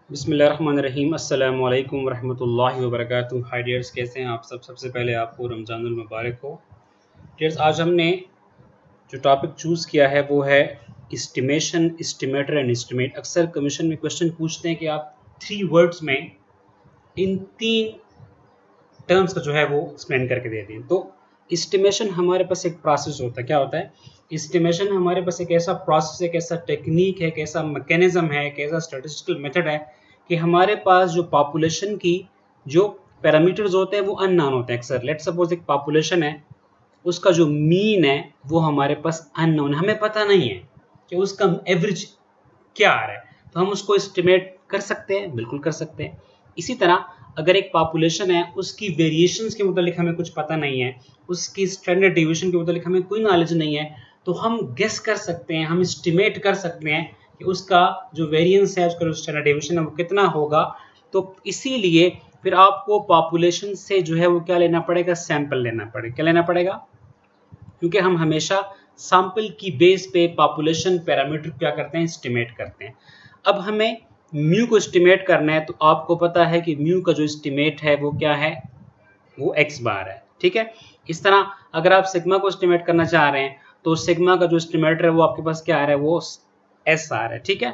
बिस्मिल्लाहिर्रहमानिर्रहीम अस्सलामु अलैकुम रहमतुल्लाहि व बरकातुहू। हाय डियर्स, कैसे हैं आप सब। सबसे पहले आपको रमज़ानुल मुबारक हो। डियर्स, आज हमने जो टॉपिक चूज़ किया है वो है एस्टिमेशन, एस्टिमेटर एंड एस्टिमेट। अक्सर कमीशन में क्वेश्चन पूछते हैं कि आप 3 वर्ड्स में इन 3 टर्म्स का जो है वो एक्सप्लेन करके दे दें। तो एस्टिमेशन हमारे पास एक प्रोसेस होता है। क्या होता है एस्टिमेशन? हमारे पास एक ऐसा प्रोसेस, एक ऐसा टेक्निक है, एक ऐसा मैकेनिज्म है, एक ऐसा स्टैटिस्टिकल मेथड है कि हमारे पास जो पॉपुलेशन की जो पैरामीटर्स होते हैं वो अननोन होते हैं। अक्सर लेट्स सपोज एक पॉपुलेशन है, उसका जो मीन है वो हमारे पास अननोन है, हमें पता नहीं है कि उसका एवरेज क्या आ रहा है। तो हम उसको एस्टिमेट कर सकते हैं, बिल्कुल कर सकते हैं। इसी तरह अगर एक पॉपुलेशन है, उसकी वेरिएशंस के मुतालिक हमें कुछ पता नहीं है, उसकी स्टैंडर्ड डिवीजन के मुतालिक हमें कोई नॉलेज नहीं है, तो हम गेस कर सकते हैं, हम एस्टिमेट कर सकते हैं कि उसका जो वेरिएंस है, उसका जो स्टैंडर्ड डिवीजन है वो कितना होगा। तो इसीलिए फिर आपको पॉपुलेशन से जो है वो क्या लेना पड़ेगा, सैंपल लेना पड़ेगा। क्या लेना पड़ेगा? क्योंकि हम हमेशा सैंपल की बेस पे पॉपुलेशन पैरामीटर क्या करते हैं, एस्टिमेट करते हैं। अब हमें म्यू को एस्टिमेट करना है, तो आपको पता है कि म्यू का जो एस्टिमेट है वो क्या है, वो एक्स बार है। ठीक है। इस तरह अगर आप सिग्मा को एस्टिमेट करना चाह रहे हैं तो सिग्मा का जो एस्टिमेटर है वो आपके पास क्या आ रहा है, वो एस आ रहा है। ठीक है।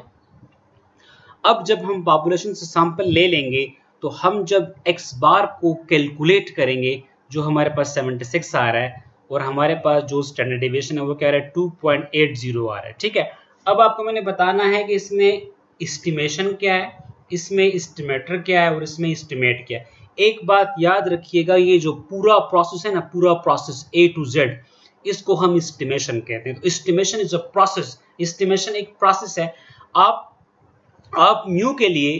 अब जब हम पॉपुलेशन से सैंपल ले लेंगे तो हम जब एक्स बार को कैलकुलेट करेंगे, जो हमारे पास 76 आ रहा है और हमारे पास जो स्टैंडर्ड डेविएशन है वो क्या रहा है, 2.80 आ रहा है। ठीक है। अब आपको मैंने बताना है कि इसमें एस्टिमेशन क्या है, इसमें एस्टिमेटर क्या है और इसमें एस्टिमेट क्या है। एक बात याद रखिएगा, ये जो पूरा प्रोसेस है ना, पूरा प्रोसेस A to Z, इसको हम एस्टिमेशन कहते हैं। तो estimation is a process, estimation एक प्रोसेस है। आप म्यू के लिए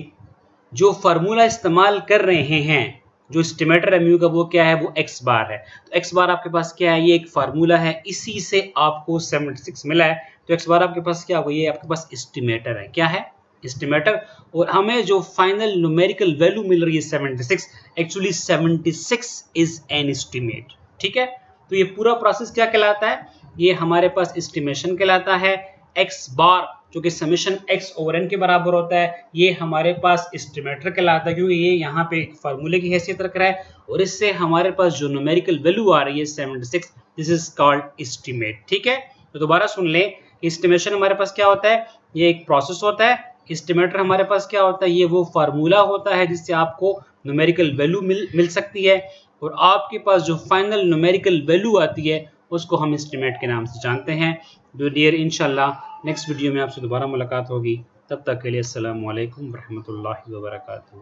जो फार्मूला इस्तेमाल कर रहे हैं, जो एस्टिमेटर है म्यू का, वो क्या है, वो एक्स बार है। तो एक्स बार आपके पास क्या है, ये एक फार्मूला है, इसी से आपको 76 मिला है। तो एक्स बार आपके पास क्या होगा, ये आपके पास एस्टिमेटर है। क्या है, एस्टिमेटर। और हमें जो फाइनल न्यूमेरिकल वैल्यू मिल रही है 76, एक्चुअली 76 इज एन एस्टिमेट। ठीक है। तो ये पूरा प्रोसेस क्या कहलाता है, ये हमारे पास एस्टिमेशन कहलाता है। एक्स बार जो कि समेशन एक्स ओवर एन के बराबर होता है, ये हमारे पास एस्टिमेटर कहलाता है, क्योंकि ये यहाँ पे एक फार्मूले की हैसियत रख रहा है और इससे हमारे पास जो न्यूमेरिकल वैल्यू आ रही है 76, दिस इज कॉल्ड एस्टिमेट। ठीक है। तो दोबारा सुन ले, एस्टिमेशन हमारे पास क्या होता है, ये एक प्रोसेस होता है। एस्टिमेटर हमारे पास क्या होता है, ये वो फार्मूला होता है जिससे आपको न्यूमेरिकल वैल्यू मिल सकती है और आपके पास जो फाइनल न्यूमेरिकल वैल्यू आती है उसको हम एस्टिमेट के नाम से जानते हैं। तो डियर, इंशाल्लाह नेक्स्ट वीडियो में आपसे दोबारा मुलाकात होगी। तब तक के लिए अस्सलामु अलैकुम रहमतुल्लाहि व बरकातुहू।